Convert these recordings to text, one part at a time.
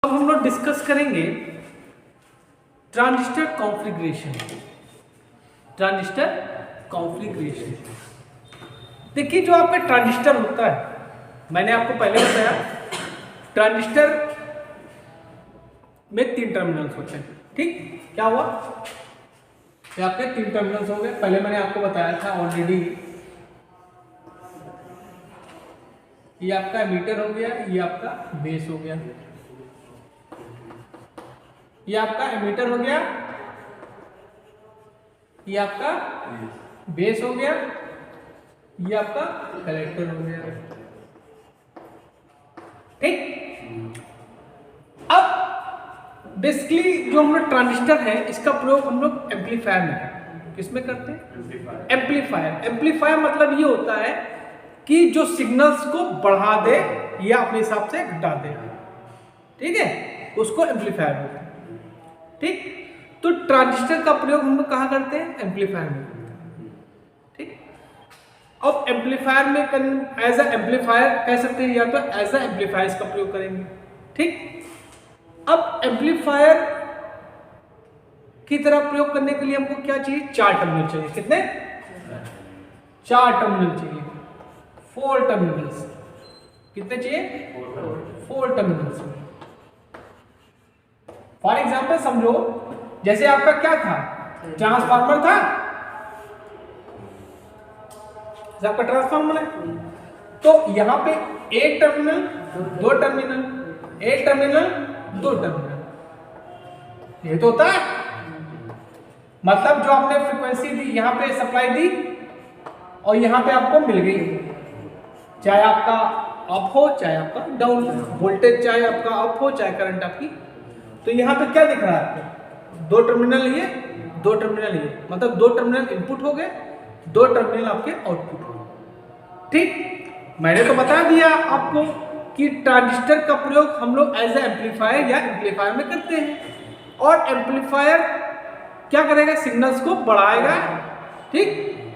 अब हम लोग डिस्कस करेंगे ट्रांजिस्टर कॉन्फ़िगरेशन। ट्रांजिस्टर कॉन्फ़िगरेशन, देखिए जो आपका ट्रांजिस्टर होता है, मैंने आपको पहले बताया ट्रांजिस्टर में 3 टर्मिनल्स होते हैं। ठीक, क्या हुआ, ये आपके 3 टर्मिनल्स हो गए। पहले मैंने आपको बताया था ऑलरेडी, ये आपका एमीटर हो गया, ये आपका बेस हो गया। ये आपका एमीटर हो गया, ये आपका बेस हो गया, ये आपका कलेक्टर हो गया। ठीक, अब बेसिकली जो हम लोग ट्रांजिस्टर है इसका प्रयोग हम लोग एम्पलीफायर में करते हैं। किसमें करते हैं? एम्पलीफायर। एम्पलीफायर मतलब ये होता है कि जो सिग्नल्स को बढ़ा दे या अपने हिसाब से घटा दे, ठीक है, उसको एम्पलीफायर बोलते हैं। ठीक, तो ट्रांजिस्टर का प्रयोग हम लोग कहाँ करते हैं? एम्पलीफायर में करते हैं। ठीक, अब एम्पलीफायर में एज ए एम्पलीफायर कह सकते हैं, या तो एज ए एम्पलीफायर इसका प्रयोग करेंगे। ठीक, अब एम्पलीफायर की तरह प्रयोग करने के लिए हमको क्या चाहिए? 4 टर्मिनल चाहिए। कितने? 4 टर्मिनल चाहिए, 4 टर्मिनल्स। कितने चाहिए? 4 टर्मिनल्स। फॉर एग्जाम्पल समझो, जैसे आपका क्या था, ट्रांसफार्मर था, जैसे आपका ट्रांसफार्मर है, तो यहां पे एक टर्मिनल, 2 टर्मिनल, एक टर्मिनल, 2 टर्मिनल, ये तो होता है। मतलब जो आपने फ्रीक्वेंसी दी, यहां पे सप्लाई दी और यहां पे आपको मिल गई, चाहे आपका अप हो चाहे आपका डाउन, वोल्टेज चाहे आपका अप हो चाहे करंट आपकी। तो यहां पे क्या दिख रहा है आपको? 2 टर्मिनल ये, 2 टर्मिनल ये, मतलब 2 टर्मिनल इनपुट हो गए, 2 टर्मिनल आपके आउटपुट हो गए। ठीक, मैंने तो बता दिया आपको कि ट्रांजिस्टर का प्रयोग हम लोग एज ए एम्पलीफायर या एम्पलीफायर में करते हैं। और एम्पलीफायर क्या करेगा? सिग्नल्स को बढ़ाएगा, ठीक,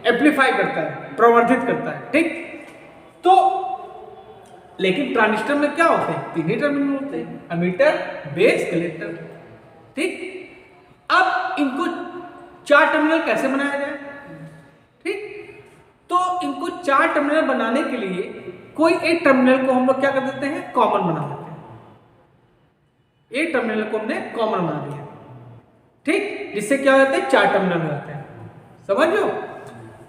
एम्पलीफाई करता है, प्रवर्धित करता है। ठीक, तो लेकिन ट्रांजिस्टर में क्या होते हैं? 3 ही टर्मिनल होते हैं, एमीटर, बेस, कलेक्टर। ठीक, अब इनको 4 टर्मिनल कैसे बनाया जाए? ठीक, तो इनको 4 टर्मिनल बनाने के लिए कोई एक टर्मिनल को हम लोग क्या कर देते हैं? कॉमन बना देते हैं। एक टर्मिनल को हमने कॉमन बना दिया, ठीक, जिससे क्या हो जाता है? 4 टर्मिनल हो जाते हैं। समझ लो,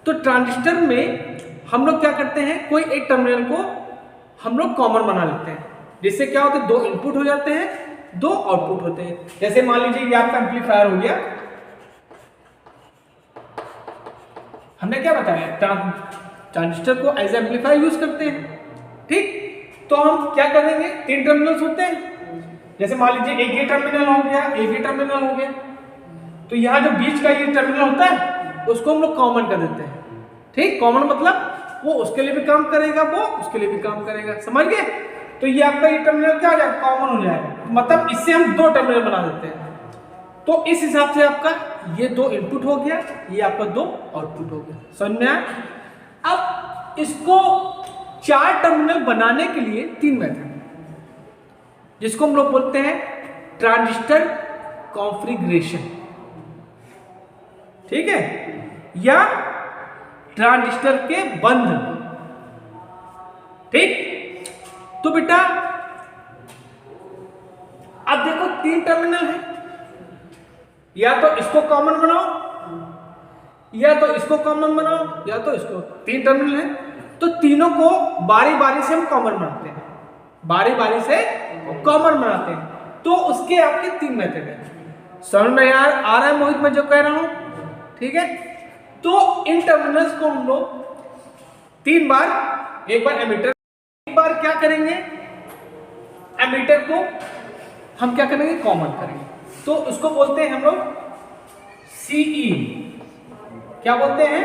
तो ट्रांजिस्टर में हम लोग क्या करते हैं? कोई एक टर्मिनल को हम लोग कॉमन बना लेते हैं, जिससे क्या होता है? 2 इनपुट हो जाते हैं, 2 आउटपुट होते हैं। जैसे मान लीजिए ये आपका एम्पलीफायर हो गया, हमने क्या बताया? ट्रांजिस्टर को एज एम्पलीफायर यूज करते हैं। ठीक, तो हम क्या करेंगे? 3 टर्मिनल्स होते हैं, जैसे मान लीजिए एक ये टर्मिनल हो गया, एक ये टर्मिनल हो गया, तो यहाँ जो बीच का ये टर्मिनल होता है उसको हम लोग कॉमन कर देते हैं। ठीक, कॉमन मतलब वो उसके लिए भी काम करेगा, वो उसके लिए भी काम करेगा। समझ गए? तो ये आपका ये टर्मिनल क्या हो जाएगा? कॉमन हो जाएगा, मतलब इससे हम 2 टर्मिनल बना देते हैं। तो इस हिसाब से आपका ये 2 इनपुट हो गया, ये आपका 2 आउटपुट हो गया। समझ में आया? अब इसको 4 टर्मिनल बनाने के लिए 3 मेथड, जिसको हम लोग बोलते हैं ट्रांजिस्टर कॉन्फ़िगरेशन, ठीक है, या ट्रांजिस्टर के बंध। ठीक, तो बेटा अब देखो 3 टर्मिनल है, या तो इसको कॉमन बनाओ, या तो इसको कॉमन बनाओ, या तो इसको। 3 टर्मिनल है, तो तीनों को बारी बारी से हम कॉमन बनाते हैं, बारी बारी से कॉमन बनाते हैं। तो उसके आपके 3 मेथड है। समझ में यार आ रहा है मोहित मैं जो कह रहा हूं? ठीक है, तो इन टर्मिनल्स को हम लोग 3 बार, एक बार एमीटर, एक बार क्या करेंगे? एमीटर को हम क्या करेंगे? कॉमन करेंगे। तो उसको बोलते हैं हम लोग सीई। क्या बोलते हैं?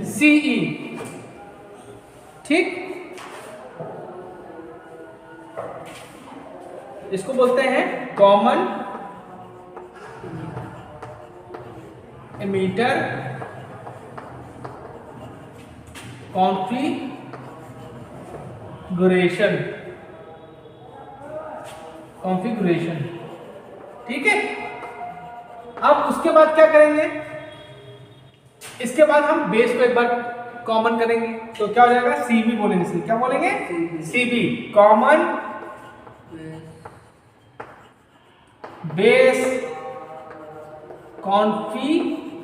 सीई। ठीक, इसको बोलते हैं कॉमन एमीटर कॉन्फ़िगरेशन। कॉन्फ़िगरेशन। ठीक है, अब उसके बाद क्या करेंगे, इसके बाद हम बेस को एक बार कॉमन करेंगे, तो क्या हो जाएगा, सीबी बोलेंगे। सी क्या बोलेंगे, सीबी कॉमन बेस कॉन्फ़िगरेशन।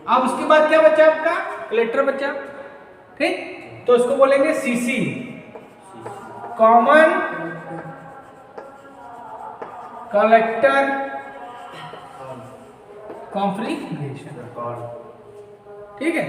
अब उसके बाद क्या बचा आपका, कलेक्टर बचा। ठीक, तो इसको बोलेंगे सीसी कॉमन कलेक्टर कॉन्फ़िगरेशन। ठीक है,